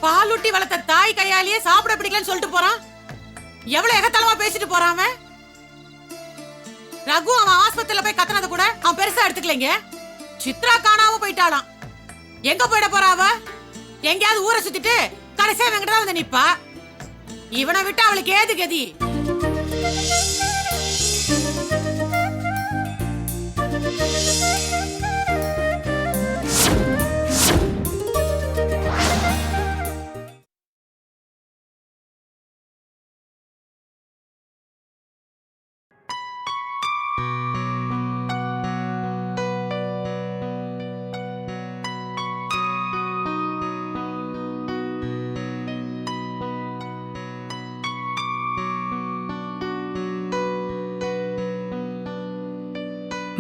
பாலுட்டி வளர்த்த தாய் கையாலேயே சாப்பிட பிடிக்கலன்னு சொல்லிட்டு போறான். எவ்வளவு எகத்தலமா பேசிட்டு போறான் அவன். ரகு அவன் ஆஸ்பத்திரியில போய் கத்துனது கூட அவன் பெருசா எடுத்துக்கலைங்க. சித்ரா காணாம போயிட்டாளாம். எங்க போயிட போறா அவ? எங்கயாவது ஊரை சுத்திட்டு கடைசியா வெங்கட தான் வந்து நிப்பா. இவனை விட்டு அவளுக்கு ஏது கதி?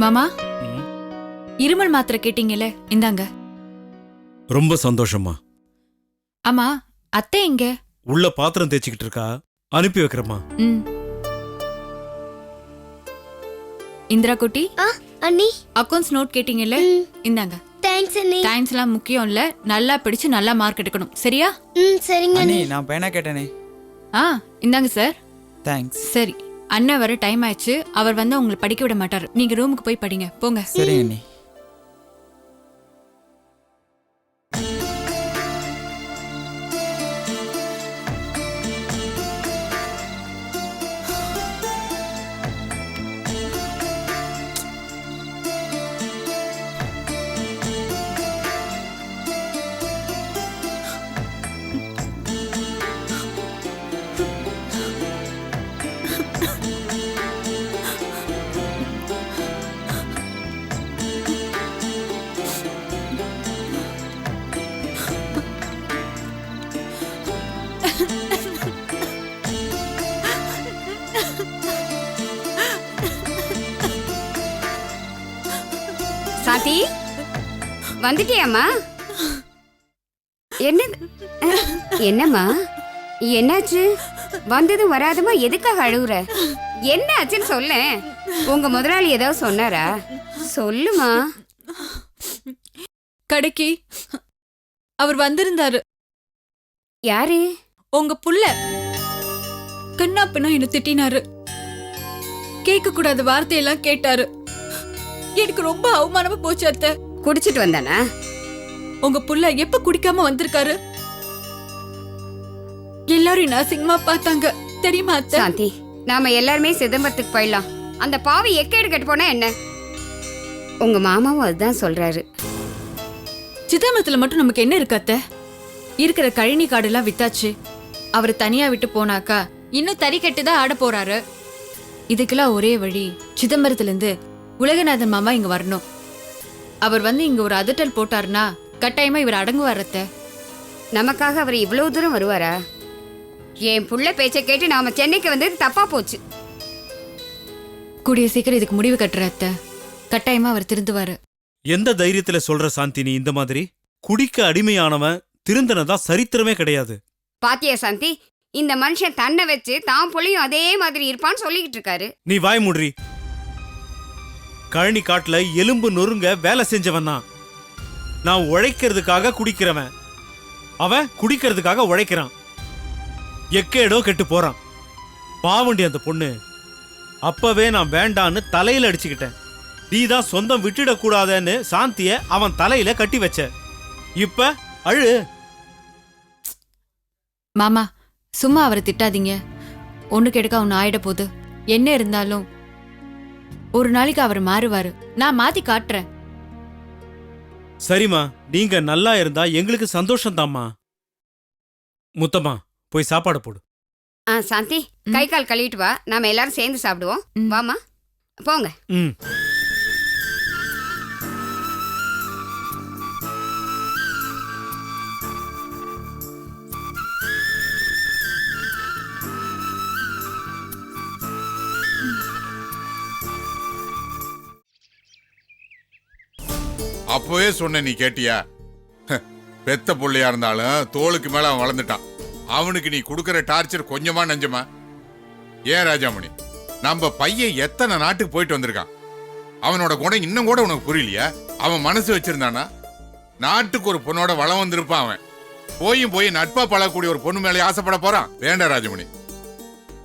மாமா, இருமல் மாத்திரை கேட்டீங்கல்ல, இந்தாங்க. ரொம்ப சந்தோஷமா. ஆமா, அத்தை எங்க? உள்ள பாத்திரம் தேய்ச்சிக்கிட்டு இருக்கா, அனுப்பி வைக்கிறமா. இந்திரா குட்டி, அண்ணி அக்கவுண்ட்ஸ் நோட் கேட்டீங்கல்ல, இந்தாங்க. தேங்க்ஸ் அண்ணி. தேங்க்ஸ் எல்லாம் முக்கியம் இல்ல, நல்லா படிச்சு நல்லா மார்க் எடுக்கணும், சரியா? சரிங்க அண்ணி. நான் பேனா கேட்டேனே. இந்தாங்க சார். தேங்க்ஸ். சரி, அண்ணன் வர டைம் ஆயிடுச்சு. அவர் வந்து உங்களை படிக்க விட மாட்டாரு. நீங்க ரூமுக்கு போய் படிங்க, போங்க. சரி அண்ணி. சாந்தி, வந்துட்டியாம்மா? என்னம்மா என்னாச்சு? வந்ததும் வராதுமா எதுக்காக அழுகுற? என்ன ஆச்சுன்னு சொல்ல. உங்க முதலாளி ஏதாவது சொன்னாரா? சொல்லுமா. கடைக்கு அவர் வந்திருந்தாரு. யாரு? உங்க புள்ள. கண்ணா பின்னா என்ன திட்டினாரு. கேட்க கூடாத வார்த்தையெல்லாம் கேட்டாரு. எனக்கு ரொம்ப அவமானமா போச்சு அத்தை. குடிச்சிட்டு வந்தானா? உங்க புள்ள எப்ப குடிக்காம வந்திருக்காரு? எல்லாரும் அசிங்கமா பார்த்தாங்க, தெரியுமா அத்தை? சாந்தி, நாம எல்லாருமே சிதம்பரத்துக்கு போயிடலாம். அந்த பாவி எக்கேடு கட்டு போனா என்ன? உங்க மாமாவும் அதுதான் சொல்றாரு. சிதம்பரத்துல மட்டும் நமக்கு என்ன இருக்கு அத்தை? இருக்கிற கழனி காடெல்லாம் வித்தாச்சு. அவர் தனியா விட்டு போனாக்கா இன்னும் தறி கட்டுதான் ஆட போறாரு. இதுக்கெல்லாம் ஒரே வழி, சிதம்பரத்துல இருந்து உலகநாதன் மாமா இங்க வரணும். அவர் வந்து இங்க ஒரு அதட்டல் போட்டாருன்னா கட்டாயமா இவர் அடங்குவார் அத்தை. நமக்காக அவர் இவ்வளவு தூரம் வருவாரா? என் புள்ள பேச்சை கேட்டு நாம சென்னைக்கு வந்தது தப்பா போச்சு. கூடிய சீக்கிரம் இதுக்கு முடிவு கட்டுற அத்தை. கட்டாயமா அவர் திருந்துவாரு. எந்த தைரியத்துல சொல்ற சாந்தி நீ இந்த மாதிரி? குடிக்க அடிமையானவன் திருந்தனதா சரித்திரமே கிடையாது. பாத்தியா சாந்தி, இந்த மனுஷன் தன்னை வச்சு தான் புள்ளையும் அதே மாதிரி இருப்பான்னு சொல்லிக்கிட்டு இருக்காரு. நீ வாய் மூடுறி. கழனி காட்டுல எலும்பு நொறுங்க வேலை செஞ்சவன் தான். நான் உழைக்கிறதுக்காக குடிக்கிறவன், அவன் குடிக்கிறதுக்காக உழைக்கிறான். எக்கேடோ கெட்டு போறான். பாவண்டி அந்த பொண்ணு. அப்பவே நான் வேண்டான்னு தலையில அடிச்சுக்கிட்டேன். நீதான் சொந்தம் விட்டுடக்கூடாதுன்னு சாந்திய அவன் தலையில கட்டி வச்ச. இப்ப அழு. மாமா, சும்மா அவரை திட்டாதீங்க. ஒண்ணு கெடுக்க ஒன்னு ஆயிட போகுது. என்ன இருந்தாலும் ஒரு நாளைக்கு அவர் மாறுவாரு. நான் மாத்தி காட்டுறேன். சரிம்மா, நீங்க நல்லா இருந்தா எங்களுக்கு சந்தோஷம் தாம்மா. முத்தம்மா, போய் சாப்பாடு போடு. சாந்தி, கை கால் கழுவிட்டு வா, நாம எல்லாரும் சேர்ந்து சாப்பிடுவோம். வாமா, போங்க. அப்பவே சொன்ன, நீ கேட்டியா? பெத்த புள்ளையா இருந்தாலும் தோளுக்கு மேல அவன் வளர்ந்துட்டான். அவனுக்கு நீ கொடுக்கற டார்ச்சர் கொஞ்சமா நஞ்சமா? ஏன் ராஜாமணி, நம்ம பையன் எத்தனை நாட்டுக்கு போயிட்டு வந்திருக்கான். அவனோட குணம் இன்னும் கூட உனக்கு புரியலையா? அவன் மனசு வச்சிருந்தானா நாட்டுக்கு ஒரு பொண்ணோட வளம் வந்திருப்பான் அவன். போய் நட்பா பழகக்கூடிய ஒரு பொண்ணு மேலே ஆசைப்பட போறான்? வேண்டாம் ராஜமணி,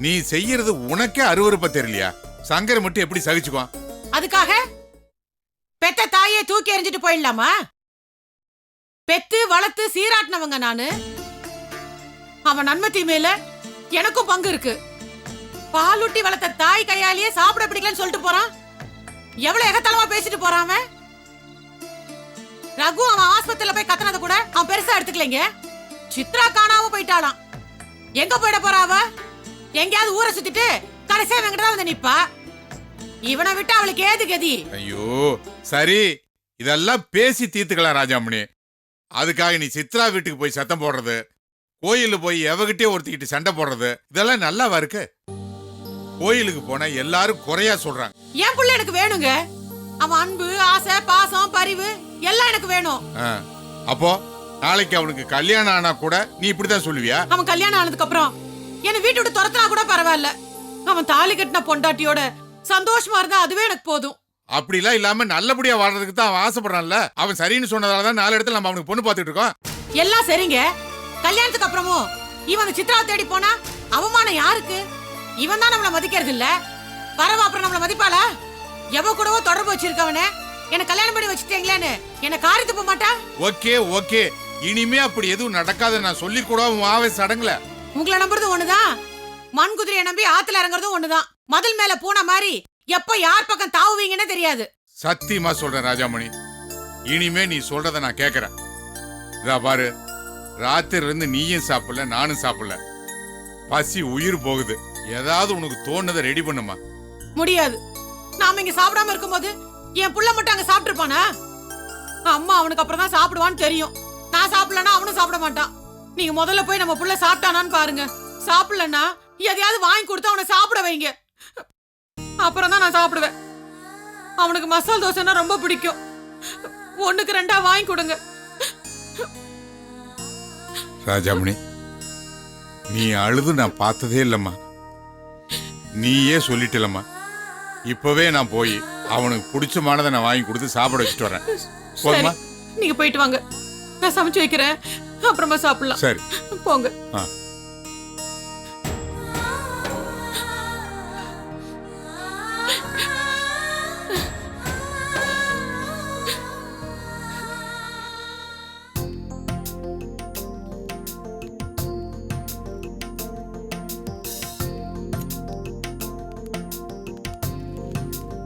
நீ செய்யறது உனக்கே அருவருப்பா தெரியலையா? சங்கர் மட்டும் எப்படி சகிச்சுக்குவான்? அதுக்காக பெத்த தாயே தூக்கி எறிஞ்சிட்டு போயிடலாமா? பெத்து வளர்த்து சீராட்டினவங்க நானு. அவன் நன்மை தீமையில எனக்கும் பங்கு இருக்கு. பாலூட்டி வளர்த்த தாய் கையாலேயே சாப்பிட பிடிக்கலன்னு சொல்லிட்டு போறான். எவ்வளவு எகத்தலமா பேசிட்டு போறான் அவன். ரகு அவன் ஆஸ்பத்திரியில போய் கத்துனத கூட அவன் பெருசா எடுத்துக்கலைங்க. சித்ரா காணாம போயிட்டாளாம். எங்க போயிட போறா அவ? எங்கேயாவது ஊரை சுத்திட்டு கடைசியா இவங்கிட்ட தான் வந்து நிப்பா. இவனை விட்டு அவளுக்கு ஏது கதி? ஐயோ சரி, இதெல்லாம் பேசி தீர்த்துக்கலாம் ராஜாமணி. அதுக்காக நீ சித்ரா வீட்டுக்கு போய் சத்தம் போடுறது, கோயிலுக்கு போய் எவகிட்டே ஒருத்திக்கிட்டு சண்டை போடுறது, இதெல்லாம் நல்லாவா இருக்கு? கோயிலுக்கு போனா எல்லாரும் குறையா சொல்றாங்க. என் புள்ள எனக்கு வேணுங்க. அவன் அன்பு, ஆசை, பாசம், பரிவு எல்லாம் எனக்கு வேணும். அப்போ நாளைக்கு அவனுக்கு கல்யாணம் ஆனா கூட நீ இப்படிதான் சொல்லுவியா? அவன் கல்யாணம் ஆனதுக்கு அப்புறம் என்ன வீட்டு விட்டு துரத்துனா கூட பரவாயில்ல. அவன் தாலி கட்டின பொண்டாட்டியோட சந்தோஷமா இருந்தா அதுவே எனக்கு போதும். அப்படிலாம் இல்லாம நல்லபடியா வாழ்றதுக்கு தான் அவன் ஆசைப்படுறான்ல. அவன் சரின்னு சொன்னதாலதான் 4 இடத்துல நம்ம அவனுக்கு பொண்ணு பார்த்துட்டு இருக்கோம். எல்லாம் சரிங்க. கல்யாணத்துக்கு அப்புறமும் இவன் அந்த சித்ராவை தேடி போனா அவமானம் யாருக்கு? இவன் தான் நம்மள மதிக்கிறது இல்ல. பரவா அப்புறம் நம்மள மதிப்பாளா? எவ கூடவோ தொடர்பு வச்சிருக்கவனே என்ன கல்யாணம் பண்ணி வச்சுட்டீங்களேன்னு என்ன காரி துப்ப மாட்டா? ஓகே ஓகே, இனிமே அப்படி எதுவும் நடக்காத நான் சொல்லி கூட உன் ஆவேச அடங்கல. உங்களை நம்புறது ஒண்ணுதான், மண் குதிரையை நம்பி ஆத்துல இறங்குறதும் ஒண்ணுதான். மதில் மேல பூனை மாதிரி எப்ப யார் பக்கம் தாவுவீங்கன்னு தெரியாது. சத்தியமா சொல்றேன் ராஜாமணி, இனிமே நீ சொல்றத நான் கேக்குறேன். இதா பாரு, ராத்திரில இருந்து நீயும் சாப்பிடல நானும் சாப்பிடல, பசி உயிர் போகுது. ஏதாவது உனக்கு தோணுதை ரெடி பண்ணுமா? முடியாது. நாம இங்க சாப்பிடாம இருக்கும்போது என் புள்ள மட்டும் அங்க சாப்பிட்டுருப்பானா? அம்மா அவனுக்கு அப்புறம் தான் சாப்பிடுவான்னு தெரியும். நான் சாப்பிடலன்னா அவனும் சாப்பிட மாட்டான். நீங்க முதல்ல போய் நம்ம புள்ள சாப்பிட்டானான்னு பாருங்க. சாப்பிடலன்னா எதையாவது வாங்கி கொடுத்து அவனை சாப்பிட வைங்க. அப்புறம் தான் நான் சாப்பிடுவேன். அவனுக்கு மசால் தோசைன்னா ரொம்ப பிடிக்கும். 1க்கு 2 வாங்கி கொடுங்க. ராஜாமணி, நீ அழுது நான் பார்த்ததே இல்லம்மா. நீயே சொல்லிட்டலம்மா. இப்பவே நான் போய் அவனுக்கு பிடிச்சமானதை நான் வாங்கி கொடுத்து சாப்பிட வச்சுட்டு வரேன். போதுமா? நீங்க போயிட்டு வாங்க, நான் சமைச்சு வைக்கிறேன். அப்புறமா சாப்பிடலாம். சரி போங்க.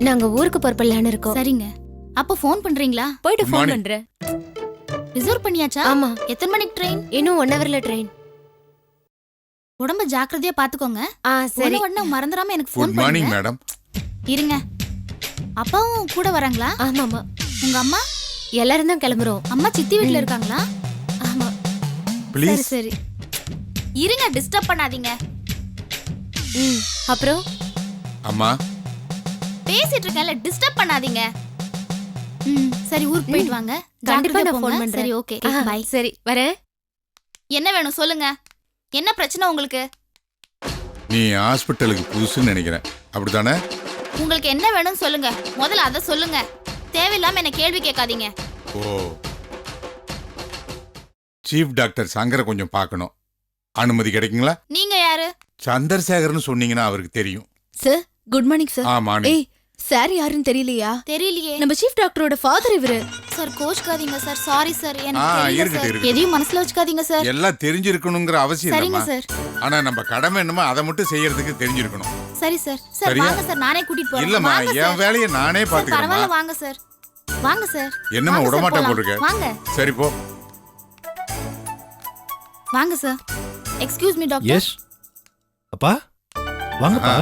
நாங்க ஊருக்கு போற பிளான் இருக்கோம். சரிங்க. அப்ப ஃபோன் பண்றீங்களா? போயிட்டு Good ஃபோன் morning. பண்றேன். ரிசர்வ் பண்ணியாச்சா? ஆமா. எத்தனை மணிக்கு ட்ரெயின்? இன்னும் 1 ஹவர்ல ட்ரெயின். உடம்ப ஜாக்கிரதையா பாத்துக்கோங்க. சரி. உடனே மறந்துடாம எனக்கு குட் ஃபோன் மார்னிங் பண்ணுங்க. மேடம். இருங்க. அப்பாவும் கூட வராங்களா? ஆமாமா, உங்க அம்மா? எல்லாரும் தான் கிளம்புறோம். அம்மா சித்தி வீட்ல இருக்காங்களா? ஆமா. ப்ளீஸ். சரி. இருங்க, டிஸ்டர்ப் பண்ணாதீங்க. அப்புறம் அம்மா, பேசிட்டு இருக்கேன்ல, டிஸ்டர்ப் பண்ணாதீங்க. சரி, ஊருக்கு போயிட்டு வாங்க. கண்டிப்பா ஜாக்கிரதையா நான் ஃபோன் போங்க. பண்றேன். சரி, ஓகே. பை. சரி வரேன். என்ன வேணும் சொல்லுங்க. என்ன பிரச்சனை உங்களுக்கு? நீ ஹாஸ்பிட்டலுக்கு புதுசுன்னு நினைக்கிறேன், அப்படித்தானே? உங்களுக்கு என்ன வேணும்னு சொல்லுங்க. முதல்ல அத சொல்லுங்க. தேவையில்லாம என்ன கேள்வி கேட்காதீங்க. ஓ, சீஃப் டாக்டர் சங்கரை கொஞ்சம் பார்க்கணும். அனுமதி கிடைக்குங்களா? நீங்க யாரு? சந்திரசேகர்னு சொன்னீங்கன்னா அவருக்கு தெரியும். Sir, good morning sir. Morning. ஏய், சார் யாருன்னு தெரியலையா? தெரியலையே. நம்ம சீஃப் டாக்டரோட ஃபாதர் இவரு. சார் கோச்சுக்காதீங்க சார். Sorry sir. எனக்கு தெரியல இருக்கட்டும், சார். இருக்கட்டும். எதையும் மனசுல வச்சுக்காதீங்க சார். எல்லாம் தெரிஞ்சிருக்கணுங்கிற அவசியம் சரிங்க இல்லம்மா. சார். ஆனா நம்ம கடமை என்னமோ அதை மட்டும் செய்யறதுக்கு தெரிஞ்சிருக்கணும். சரி சார். சார் சரியா? வாங்க சார், நானே கூட்டிட்டு போறேன். இல்லம்மா, வாங்க என் சார். வேலையை நானே சார், பாத்துக்கிறேன். பரவாயில்ல, வாங்க சார். வாங்க சார். என்னம்மா வாங்க சார், விடமாட்டேன் போலாம். போட்டிருக்க? வாங்க. சரி போ. வாங்க sir. Excuse me doctor. Yes அப்பா, வாங்கப்பா.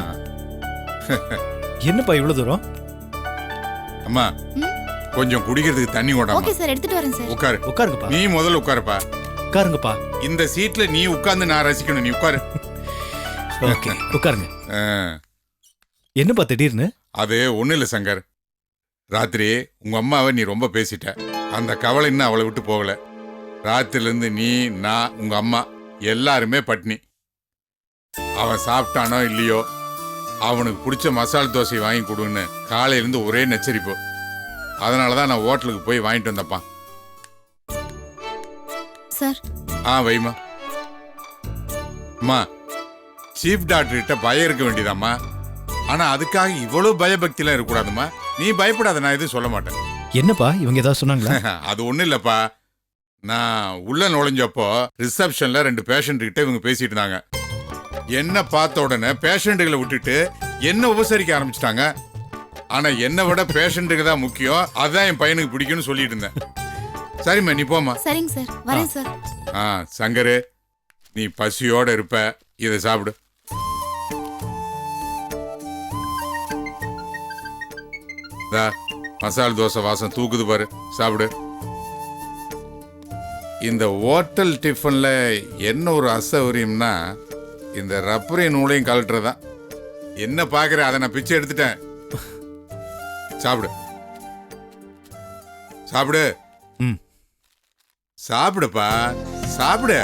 என்னப்பா இவ்வளவு தூரம்? அம்மா, கொஞ்சம் குடிக்கிறதுக்கு தண்ணி ஓகே ஓடாம. சார், எடுத்துட்டு வரேன் சார். உட்காரு. உட்காருங்கப்பா. நீ முதல்ல உட்காருப்பா. உட்காருங்கப்பா. இந்த சீட்ல நீ உட்கார்ந்து நான் ரசிக்கணும். நீ உட்காரு. ஓகே, உட்காருங்க. ஆ, என்னப்பா திடீர்னு? அது ஒண்ணு இல்ல சங்கர். ராத்திரி உங்க அம்மாவை நீ ரொம்ப பேசிட்ட. அந்த கவலை இன்னும் அவளை விட்டு போகல. ராத்திரில இருந்து நீ, நான், உங்க அம்மா எல்லாருமே பட்னி. அவன் சாப்பிட்டானோ இல்லையோ, அவனுக்கு பிடிச்ச மசால் தோசை வாங்கி கொடுன்னு காலையிலேருந்து ஒரே நச்சரிப்பு. அதனாலதான் நான் ஹோட்டலுக்கு போய் வாங்கிட்டு வந்தப்பா. சார், வைமா. அம்மா, சீஃப் டாக்டர் கிட்ட பயம் இருக்க வேண்டியதாம்மா. ஆனா அதுக்காக இவ்வளவு பயபக்திலாம் இருக்கக்கூடாதும்மா. நீ பயப்படாத, நான் எதுவும் சொல்ல மாட்டேன். என்னப்பா இவங்க ஏதாவது சொன்னாங்களா? அது ஒண்ணும் இல்லப்பா. நான் உள்ள நுழைஞ்சப்போ ரிசப்ஷன்ல 2 பேஷண்ட் கிட்ட இவங்க பேசிட்டு இருந்தாங்க. என்ன பார்த்த உடனே பேஷண்ட்டுகளை விட்டுட்டு என்ன உபசரிக்க ஆரம்பிச்சிட்டாங்க. ஆனா என்னை விட பேஷண்ட்டுக்கு தான் முக்கியம், அதான் என் பையனுக்கு பிடிக்கும்னு சொல்லிட்டு இருந்தேன். சரிம்மா, நீ போமா. சரிங்க சார், வரேன் சார். சங்கரு, நீ பசியோட இருப்ப, இதை சாப்பிடு. மசால் தோசை வாசம் தூக்குது பாரு, சாப்பிடு. இந்த ஹோட்டல் டிஃபன்ல என்ன ஒரு அசௌரியம்னா, இந்த ரப்பரை நூலையும் கழட்டுறதான். என்ன பாக்குற, அதை நான் பிச்சை எடுத்துட்டேன். சாப்பிடு சாப்பிடு. ம். சாப்பிடுப்பா, சாப்பிடு.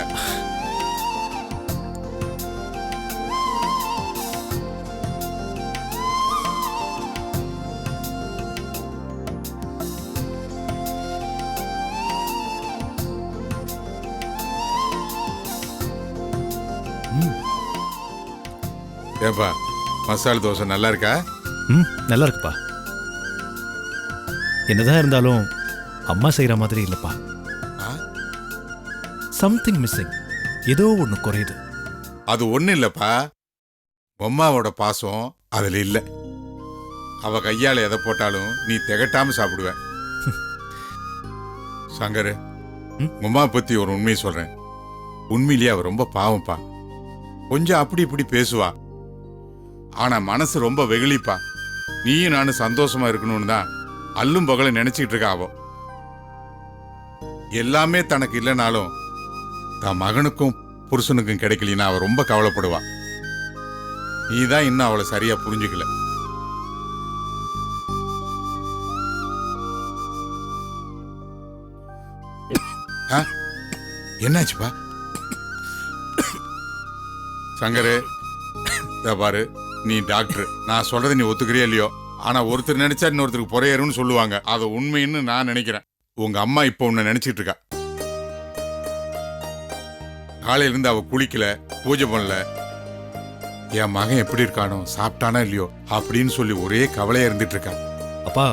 ஏப்பா, மசால் தோசை நல்லா இருக்கா? நல்லா இருக்குப்பா. என்னதான் இருந்தாலும் அம்மா செய்யற மாதிரி இல்லப்பா. சம்திங் மிஸ்ஸிங், ஏதோ ஒண்ணு குறையுது. அது ஒண்ணு இல்லப்பா, அம்மாவோட பாசம் அதுல இல்ல. அவ கையால எதை போட்டாலும் நீ திகட்டாம சாப்பிடுவ. சங்கரு, உம்மா பத்தி ஒரு உண்மையை சொல்றேன். உண்மையிலேயே அவ ரொம்ப பாவம்ப்பா. கொஞ்சம் அப்படி இப்படி பேசுவா, ஆனா மனசு ரொம்ப வெகுளிப்பா. நீயும் நானும் சந்தோஷமா இருக்கணும்னு தான் அல்லும் பகலும் நினைச்சுக்கிட்டு இருக்கா அவ. எல்லாமே தனக்கு இல்லைனாலும் தன் மகனுக்கும் புருஷனுக்கும் கிடைக்கலனா அவ ரொம்ப கவலைப்படுவா. நீதான் இன்னும் அவளை சரியா புரிஞ்சுக்கல. என்னாச்சுப்பா? சங்கரு, பாரு, நீ டாக்டர், நான் சொல்றதை நீ ஒத்துக்கிறியா இல்லையோ, ஆனா ஒருத்தர் நினைச்சா இன்னொருத்தருக்கு பொறையருன்னு சொல்லுவாங்க. அது உண்மைன்னு நான் நினைக்கிறேன். உங்க அம்மா இப்ப உன்னை நினைச்சிட்டு இருக்கா. காலையில இருந்து அவ குளிக்கல, பூஜை பண்ணல. என் மகன் எப்படி இருக்கானோ, சாப்பிட்டானா இல்லையோ அப்படின்னு சொல்லி ஒரே கவலையா இருந்துட்டு இருக்கா. அப்பா,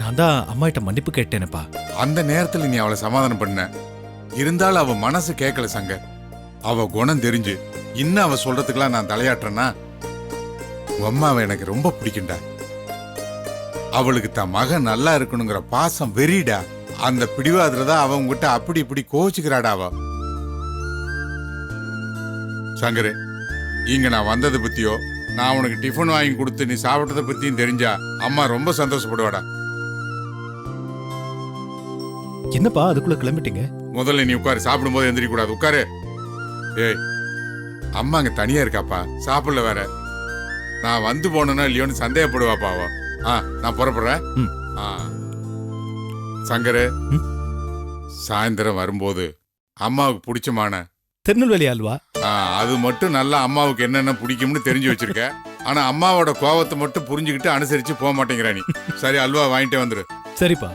நான் தான் அம்மா கிட்ட மன்னிப்பு கேட்டேனப்பா. அந்த நேரத்துல நீ அவளை சமாதானம் பண்ண. இருந்தாலும் அவ மனசு கேட்கல சங்கர். அவ குணம் தெரிஞ்சு இன்னும் அவ சொல்றதுக்கெல்லாம் நான் தலையாட்டுறேன்னா, அம்மாவை எனக்கு ரொம்ப பிடிக்கும்டா. அவளுக்கு தன் மகன் நல்லா இருக்கணுங்கிற பாசம் வெறிடா. அந்த பிடிவாதுலதான் அவ உங்ககிட்ட அப்படி இப்படி கோச்சுக்கிறாடா அவ. சங்கரு, இங்க நான் வந்ததை பத்தியோ, நான் உனக்கு டிஃபன் வாங்கி கொடுத்து நீ சாப்பிட்டதை பத்தியும் தெரிஞ்சா அம்மா ரொம்ப சந்தோஷப்படுவாடா. என்னப்பா அதுக்குள்ள கிளம்பிட்டீங்க? முதல்ல நீ உட்காரு, சாப்பிடும் போது எந்திரிக்க கூடாது. உட்காரு. ஏய், அம்மா அங்க தனியா இருக்காப்பா, சாப்பிடல வேற. நான் வந்து போனா இல்லையோன்னு சந்தேகப்படுவாப்பா அவ. நான் புறப்படுறேன். சங்கரு, சாயந்தரம் வரும்போது அம்மாவுக்கு பிடிச்சமான திருநெல்வேலி அல்வா, அது மட்டும் நல்லா அம்மாவுக்கு என்னென்ன பிடிக்கும்னு தெரிஞ்சு வச்சிருக்க. ஆனா அம்மாவோட கோவத்தை மட்டும் புரிஞ்சுக்கிட்டு அனுசரிச்சு போக மாட்டேங்கிறா நீ. சரி, அல்வா வாங்கிட்டே வந்துரு. சரிப்பா.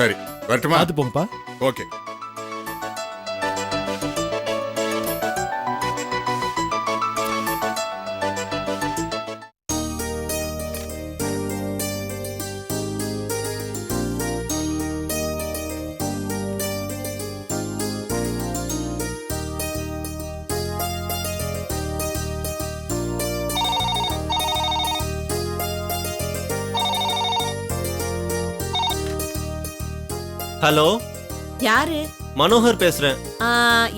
சரி, வரட்டுமா? அது போங்கப்பா. ஓகே. ஹலோ, யாரு? மனோகர் பேசுறேன்.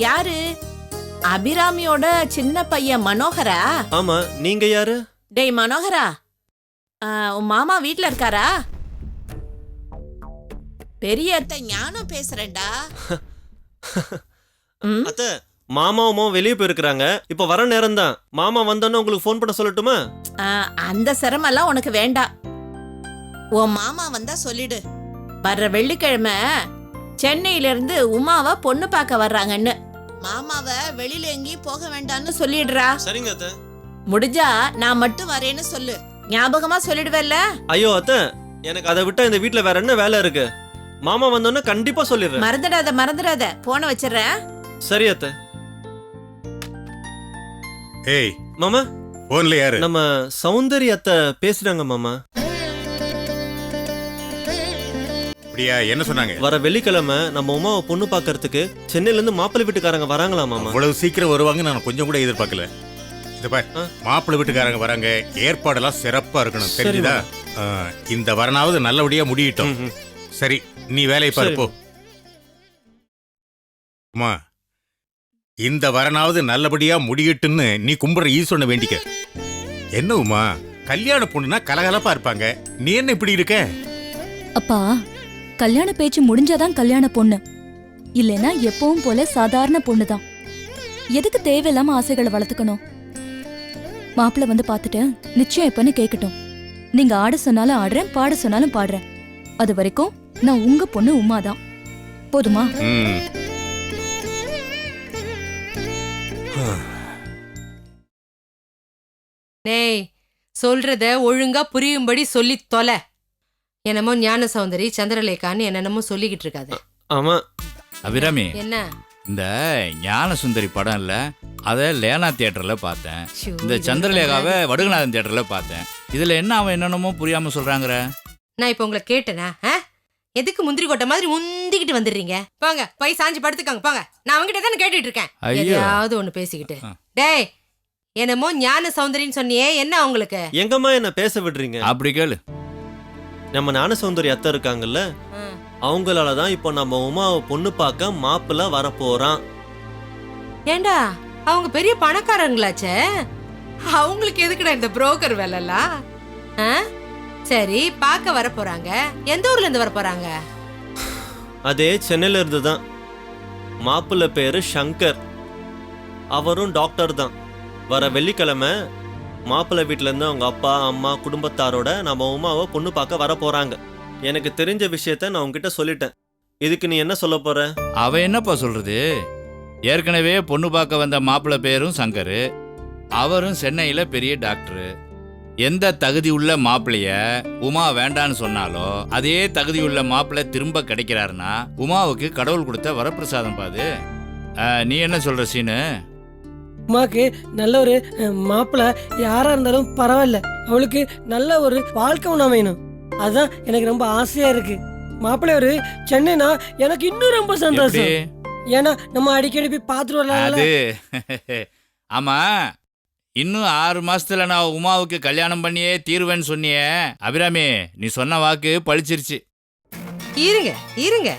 யாரு? அபிராமியோட சின்ன பையன் மனோகரா? ஆமா, நீங்க யாரு? டேய் மனோகரா, உன் மாமா வீட்ல இருக்காரா? பெரிய அத்தை ஞானம் பேசுறேன்டா. அத்தை, மாமாவும் வெளியே போயிருக்கிறாங்க. இப்ப வர நேரம் தான். மாமா வந்தோன்னு உங்களுக்கு ஃபோன் பண்ண சொல்லட்டுமா? அந்த சிரமெல்லாம் உனக்கு வேண்டாம். உன் மாமா வந்தா சொல்லிடு, வர்ற வெள்ளிக்கிழமை சென்னையில இருந்து உமாவை பொண்ணு பார்க்க வர்றாங்கன்னு. மாமாவை வெளியில எங்கேயும் போக வேண்டாம்னு சொல்லிடுறா. சரிங்க அத்தை. முடிஞ்சா நான் மட்டும் வரேன்னு சொல்லு. ஞாபகமா சொல்லிடுவேல்ல? ஐயோ அத்தை, எனக்கு அதை விட்டா இந்த வீட்ல வேற என்ன வேலை இருக்கு? மாமா வந்தோன்னு கண்டிப்பா சொல்லிடுறேன். மறந்துடாத மறந்துடாத. போன வச்சிடுறேன். சரி அத்தை. ஏய் மாமா போன்ல யாரு? நம்ம சௌந்தர்ய அத்தை பேசுறாங்க மாமா. அப்படியா, என்ன சொன்னாங்க? வர வெள்ளிக்கிழமை நம்ம உமாவை பொண்ணு பார்க்கறதுக்கு சென்னையில இருந்து மாப்பிள்ளை வீட்டுக்காரங்க வராங்களா மாமா? அவ்வளவு சீக்கிரம் வருவாங்க நான் கொஞ்சம் கூட எதிர்பார்க்கல. இத பார், மாப்பிள்ளை வீட்டுக்காரங்க வராங்க, ஏற்பாடெல்லாம் சிறப்பா இருக்கணும், தெரியுதா? இந்த வரனாவது நல்லபடியா முடியட்டும். சரி, நீ வேலையை பாரு போ. அம்மா, இந்த வரனாவது நல்லபடியா முடியட்டுன்னு நீ கும்பிடுற ஈஸ்வரனை வேண்டிக்க. என்ன உமா, கல்யாண பொண்ணுனா கலகலப்பா இருப்பாங்க, நீ என்ன இப்படி இருக்க? அப்பா, கல்யாண பேச்சு முடிஞ்சாதான் கல்யாண பொண்ணு, இல்லைன்னா எப்பவும் போல சாதாரண பொண்ணுதான். எதுக்கு தேவையில்லாம ஆசைகளை வளர்த்துக்கணும்? மாப்பிள்ள வந்து பார்த்துட்டு நிச்சயம் எப்பன்னு கேட்கட்டும். நீங்க ஆட சொன்னாலும் ஆடுறேன், பாட சொன்னாலும் பாடுறேன். அது வரைக்கும் நான் உங்க பொண்ணு உமாதான். போதுமா? டேய், சொல்றத ஒழுங்கா புரியும்படி சொல்லி தொலை. என்னமோ ஞான சௌந்தரி சந்திரலேகான்னு என்னென்னமோ சொல்லிக்கிட்டு இருக்காது. ஆமா அபிராமி, என்ன இந்த ஞான சுந்தரி படம் இல்ல, அதை லேனா தியேட்டர்ல பார்த்தேன். இந்த சந்திரலேகாவை வடுகநாதன் தியேட்டர்ல பார்த்தேன். இதுல என்ன அவன் என்னென்னமோ புரியாம சொல்றாங்கற? நான் இப்ப உங்களை கேட்டேனா? எதுக்கு முந்திரி கொட்டை மாதிரி முந்திக்கிட்டு வந்துடுறீங்க? போங்க, போய் சாஞ்சி படுத்துக்காங்க, போங்க. நான் அவங்ககிட்ட தானே கேட்டுட்டு இருக்கேன். ஏதாவது ஒண்ணு பேசிக்கிட்டு. டேய், என்னமோ ஞான சௌந்தரின்னு சொன்னியே, என்ன அவங்களுக்கு? எங்கம்மா என்ன பேச விடுறீங்க? அப்படி கேளு. நம்ம ஞான சௌந்தரி அத்தை இருக்காங்கல்ல, அவங்களாலதான் இப்போ நம்ம உமாவை பொண்ணு பார்க்க மாப்பிள்ள வரப்போறான். ஏண்டா, அவங்க பெரிய பணக்காரங்களாச்சே, அவங்களுக்கு எதுக்குடா இந்த புரோக்கர் வேலைலாம்? சரி, பார்க்க வர போறாங்க. எந்த ஊர்ல இருந்து வர போறாங்க? அதே சென்னையில இருந்து தான். மாப்பிள்ள பேரு சங்கர், அவரும் டாக்டர் தான். வர வெள்ளிக்கிழமை மாப்பிள்ளை வீட்டுல இருந்து அவங்க அப்பா அம்மா குடும்பத்தாரோட நம்ம உமாவை பொண்ணு பார்க்க வர போறாங்க. எனக்கு தெரிஞ்ச விஷயத்த நான் உங்ககிட்ட சொல்லிட்டேன். இதுக்கு நீ என்ன சொல்ல போற? அவ என்னப்பா சொல்றது? ஏற்கனவே பொண்ணு பார்க்க வந்த மாப்பிள்ளை பேரும் சங்கர், அவரும் சென்னையில பெரிய டாக்டர். எந்த தகுதி உள்ள மாப்பிள்ளைய உமா வேண்டான்னு சொன்னாலோ அதே தகுதி உள்ள மாப்பிள்ளை திரும்ப கிடைக்கிறாருன்னா உமாவுக்கு கடவுள் கொடுத்த வரப்பிரசாதம் பாது. நீ என்ன சொல்ற சீனு? உமாக்கு நல்ல ஒரு மாப்பிள்ளை யாரா இருந்தாலும் பரவாயில்ல, அவளுக்கு நல்ல ஒரு வாழ்க்கை ஒன்று அமையணும். அதுதான் எனக்கு ரொம்ப ஆசையா இருக்கு. மாப்பிள்ளை ஒரு சென்னைனா எனக்கு இன்னும் ரொம்ப சந்தோஷம். ஏன்னா நம்ம அடிக்கடி போய் பார்த்துட்டு வரலாம். ஆமா, இன்னும் 6 மாசத்துல நான் உமாவுக்கு கல்யாணம் பண்ணியே தீர்வேன்னு சொன்னியே அபிராமி, நீ சொன்ன வாக்கு பழிச்சிருச்சு. இருங்க இருங்க,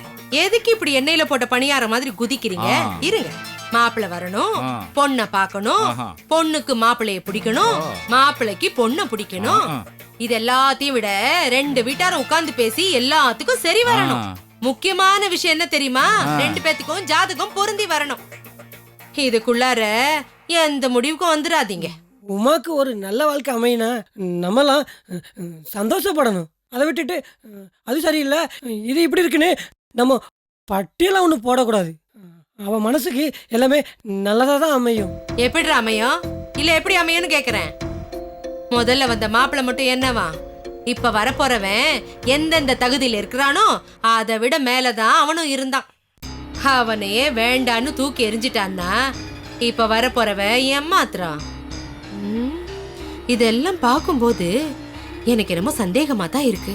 எதுக்கு இப்படி எண்ணெயில போட்ட பணியார மாதிரி குதிக்கிறீங்க? இருங்க, மாப்பிள்ளை வரணும், பொண்ணை பார்க்கணும், பொண்ணுக்கு மாப்பிள்ளைய பிடிக்கணும், மாப்பிள்ளைக்கு பொண்ணை பிடிக்கணும். இது எல்லாத்தையும் விட 2 வீட்டாரும் உட்கார்ந்து பேசி எல்லாத்துக்கும் சரி வரணும். முக்கியமான விஷயம் என்ன தெரியுமா? 2 பேத்துக்கும் ஜாதகம் பொருந்தி வரணும். இதுக்குள்ளார எந்த முடிவுக்கும் வந்துடாதீங்க. உமாக்கு ஒரு நல்ல வாழ்க்கை அமையினா நம்மலாம் சந்தோஷப்படணும். அதை விட்டுட்டு அது சரியில்லை இது இப்படி இருக்குன்னு நம்ம பட்டியலாம் ஒன்று போடக்கூடாது. அவ மனசுக்கு எல்லாமே நல்லதா தான் அமையும். எப்படி அமையும்? இல்ல எப்படி அமையும்னு கேக்குறேன். முதல்ல வந்த மாப்பிள்ளை மட்டும் என்னவா, இப்ப வரப்போறவன் எந்தெந்த தகுதியில இருக்கிறானோ அதை விட மேலதான் அவனும் இருந்தான். அவனையே வேண்டான்னு தூக்கி எரிஞ்சிட்டான்னா இப்ப வரப்போறவன் ஏமாத்துறான். இதெல்லாம் பார்க்கும்போது எனக்கு என்னமோ சந்தேகமா தான் இருக்கு.